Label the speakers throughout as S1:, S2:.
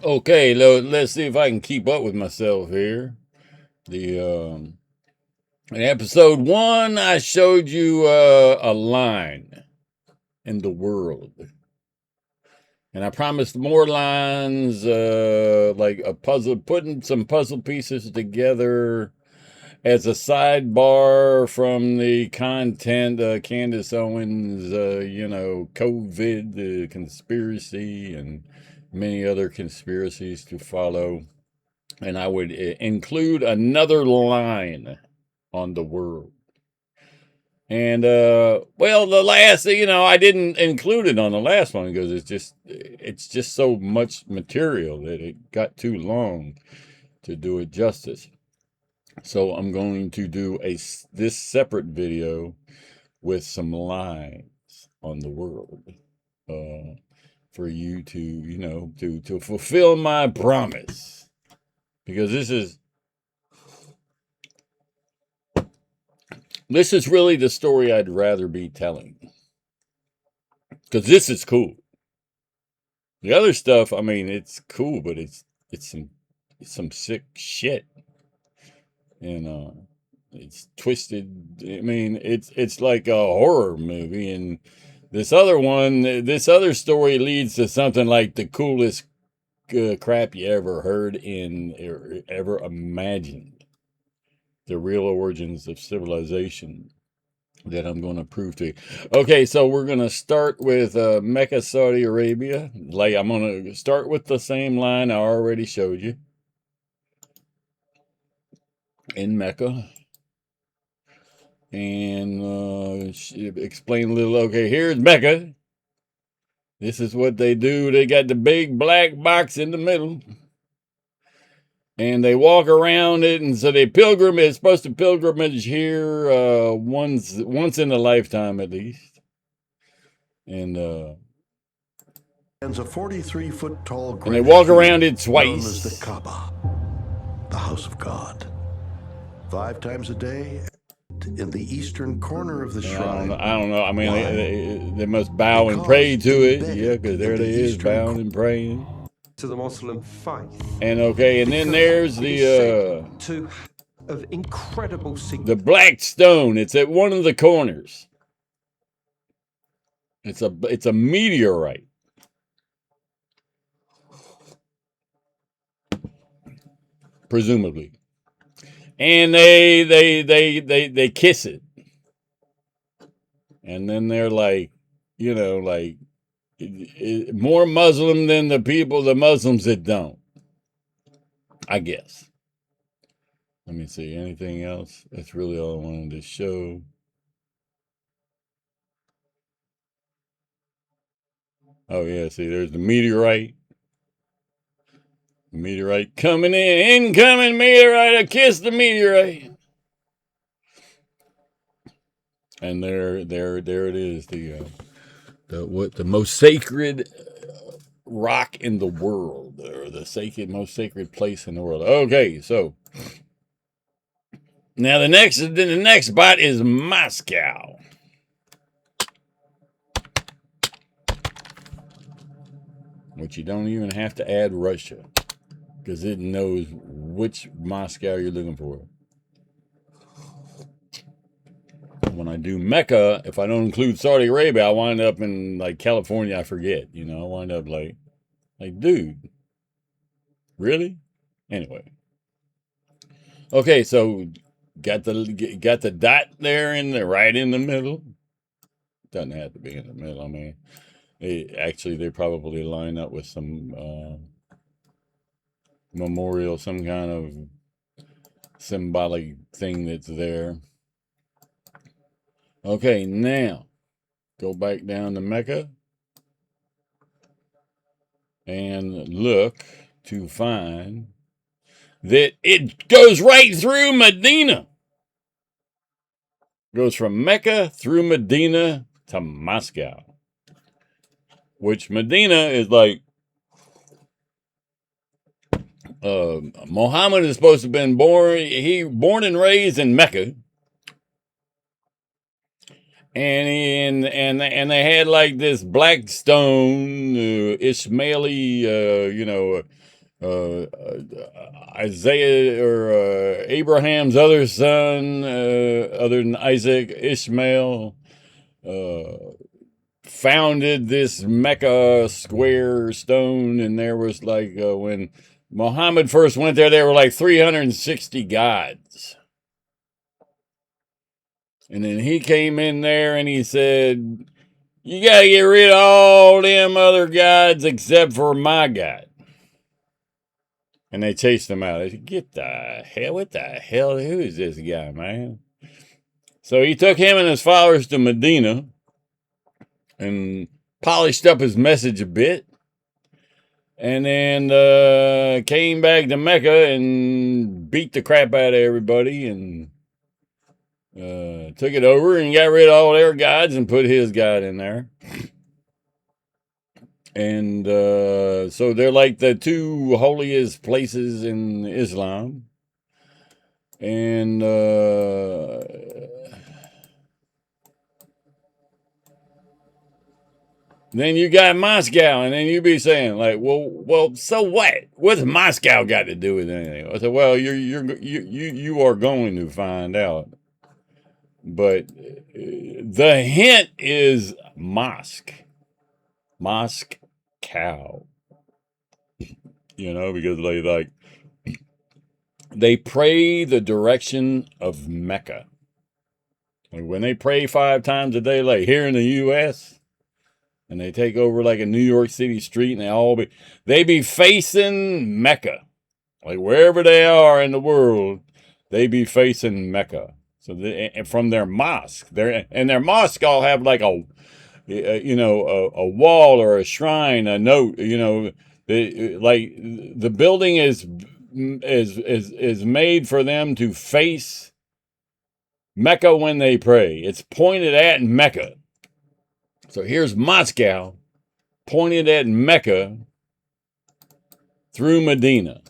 S1: Okay, let's see if I can keep up with myself here. The In episode 1, I showed you a line in the world, and I promised more lines, like a puzzle, putting some puzzle pieces together as a sidebar from the content. Candace Owens, COVID conspiracy, and many other conspiracies to follow. And I would include another line on the world. And well, the last, I didn't include it on the last one because it's just so much material that it got too long to do it justice. So I'm going to do this separate video with some lines on the world, uh, for you to, to fulfill my promise, because this is really the story I'd rather be telling, because this is cool. The other stuff, I mean, it's cool, but it's some sick shit, and it's twisted. I mean, it's like a horror movie, and this other story leads to something like the coolest crap you ever heard or ever imagined. The real origins of civilization that I'm going to prove to you. Okay, so we're going to start with Mecca, Saudi Arabia. Like, I'm going to start with the same line I already showed you in Mecca, and explain a little. Okay, here's Mecca. This is what they do. They got the big black box in the middle, and they walk around it, and so they pilgrim. It's supposed to pilgrimage here once in a lifetime at least, and
S2: Stands a 43-foot tall
S1: and they
S2: granite
S1: walk around
S2: field
S1: it
S2: known as the
S1: twice.
S2: Kaaba, the house of God. 5 times a day, in the eastern corner of the shrine.
S1: I don't know. I mean,
S2: Why?
S1: they must bow and
S2: Because
S1: pray to it. Yeah,
S2: embedded
S1: because
S2: in
S1: there
S2: the
S1: they is,
S2: eastern
S1: bowing and praying.
S3: to the Muslim faith.
S1: And okay, and then there's
S3: It is said
S1: the
S3: to of incredible
S1: the black stone. It's at one of the corners. It's a meteorite. Presumably. And they kiss it. And then they're like, like more Muslim than the Muslims that don't, I guess. Let me see. Anything else? That's really all I wanted to show. Oh, yeah. See, there's the meteorite. Meteorite coming in. Incoming meteorite. I kiss the meteorite. And there it is. The most sacred rock in the world, or the most sacred place in the world. Okay, so now the next spot is Moscow. Which you don't even have to add Russia, because it knows which Moscow you're looking for. When I do Mecca, if I don't include Saudi Arabia, I wind up in like California. I forget, I wind up like, dude, really? Anyway, okay, so got the dot there right in the middle. Doesn't have to be in the middle. I mean, they probably line up with some memorial, some kind of symbolic thing that's there. Okay, now go back down to Mecca and look to find that it goes right through Medina. Goes from Mecca through Medina to Moscow, which Medina is like, Muhammad is supposed to have been born and raised in Mecca, and they had like this black stone, Ishmaeli, Isaiah or Abraham's other son, other than Isaac, Ishmael, founded this Mecca square stone, and there was like when Muhammad first went there were like 360 gods. And then he came in there and he said, "You got to get rid of all them other gods except for my God." And they chased him out. They said, "Get the hell, what the hell? Who is this guy, man?" So he took him and his followers to Medina and polished up his message a bit. And then came back to Mecca and beat the crap out of everybody and took it over and got rid of all their gods and put his God in there. And so they're like the two holiest places in Islam. And then you got Moscow, and then you be saying like, well, so what? What's Moscow got to do with anything? I said, well, you are going to find out. But the hint is mosque, cow. Because they pray the direction of Mecca. Like when they pray 5 times a day, like here in the U.S., and they take over like a New York City street, and they be facing Mecca. Like wherever they are in the world, they be facing Mecca. So from their mosque, their mosque all have like a wall or a shrine, a note. The building is made for them to face Mecca when they pray. It's pointed at Mecca. So here's Moscow pointed at Mecca through Medina.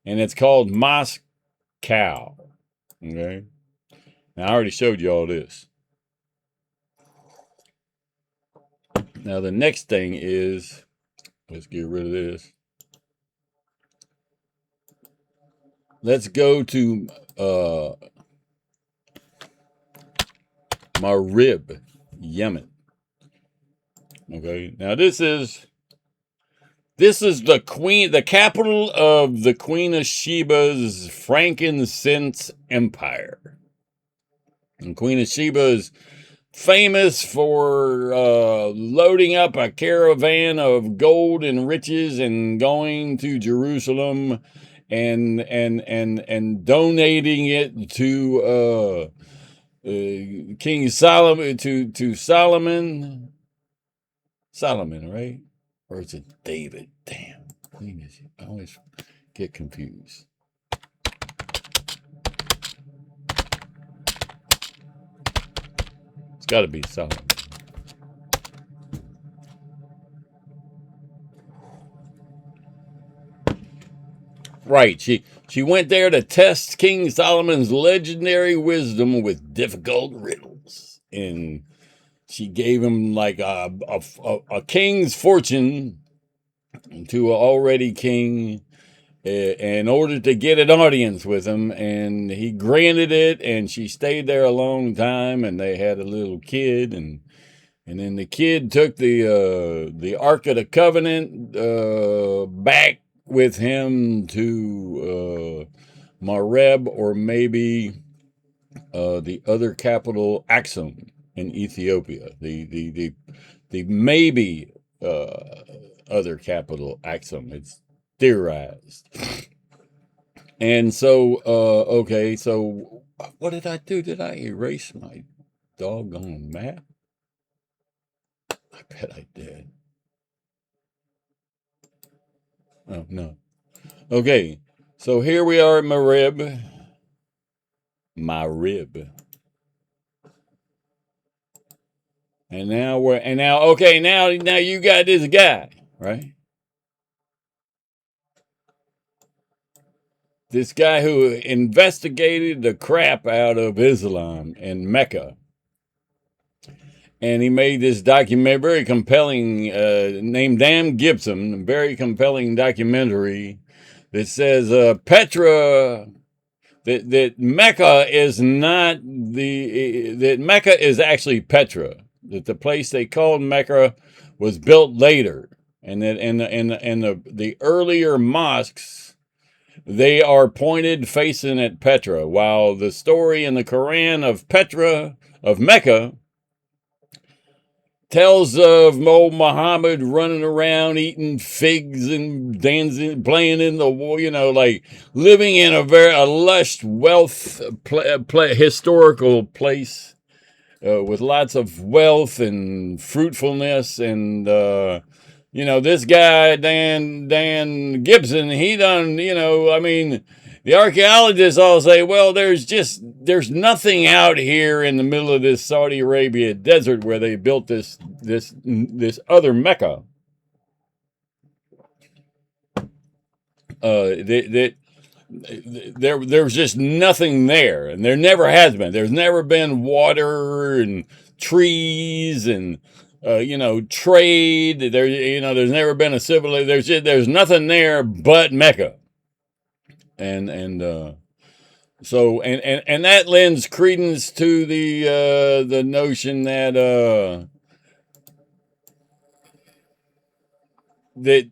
S1: And it's called Moscow. Okay? Now, I already showed you all this. Now, the next thing is, let's get rid of this. Let's go to Marib, Yemen. Okay? Now, this is the capital of the Queen of Sheba's frankincense empire. And Queen of Sheba is famous for loading up a caravan of gold and riches and going to Jerusalem and donating it to King Solomon, to Solomon, right? Or is it David? Damn. I always get confused. It's got to be Solomon. Right. She went there to test King Solomon's legendary wisdom with difficult riddles. And she gave him like a king's fortune to an already king in order to get an audience with him, and he granted it, and she stayed there a long time, and they had a little kid, and then the kid took the Ark of the Covenant back with him to Mareb, or maybe the other capital, Axum, in Ethiopia. The maybe other capital, Axum. It's theorized. And so, okay, so what did I do? Did I erase my doggone map? I bet I did. Oh, no. Okay, so here we are at Marib. And now now you got this guy, right? This guy who investigated the crap out of Islam in Mecca And he made this documentary, very compelling, named Dan Gibson, very compelling documentary that says Petra, that Mecca is not that Mecca is actually Petra, that the place they called Mecca was built later, and that the earlier mosques, they are pointed facing at Petra, while the story in the Quran of Petra, of Mecca, tells of old Muhammad running around eating figs and dancing, playing in the war, like living in a lush, wealth, historical place with lots of wealth and fruitfulness. And, this guy, Dan Gibson, he done, the archaeologists all say, well, there's nothing out here in the middle of this Saudi Arabia desert where they built this other Mecca. There's just nothing there, and there never has been. There's never been water and trees and trade. There's never been a civilization. There's nothing there but Mecca. So that lends credence to the notion that that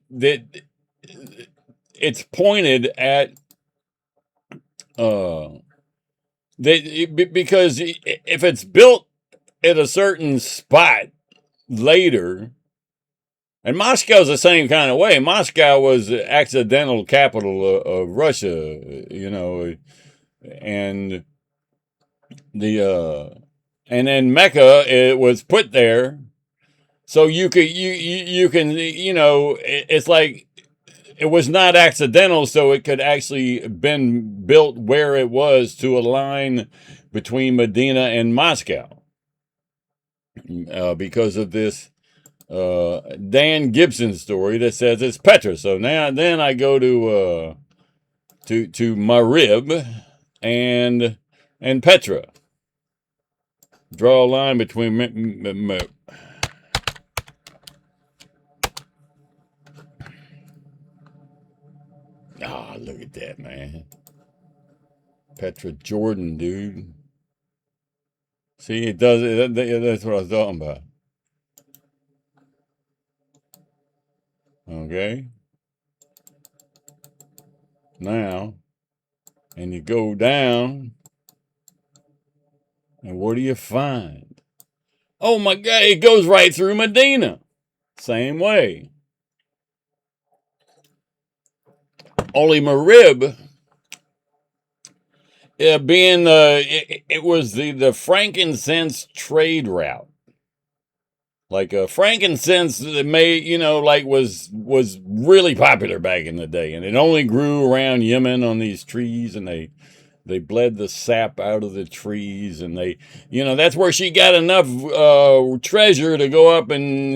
S1: it's pointed at because if it's built at a certain spot later. And Moscow's the same kind of way. Moscow was the accidental capital of Russia, and and then Mecca, it was put there, so you can, it's like it was not accidental, so it could actually been built where it was to align between Medina and Moscow, because of this Dan Gibson story that says it's Petra. So then I go to Marib and Petra. Draw a line between look at that, man. Petra Jordan, dude. See, it does it. That's what I was talking about. Okay. Now, and you go down, and what do you find? Oh my God, it goes right through Medina. Same way. Only Marib, being it was the frankincense trade route. Like frankincense was really popular back in the day, and it only grew around Yemen on these trees, and they bled the sap out of the trees, and that's where she got enough treasure to go up and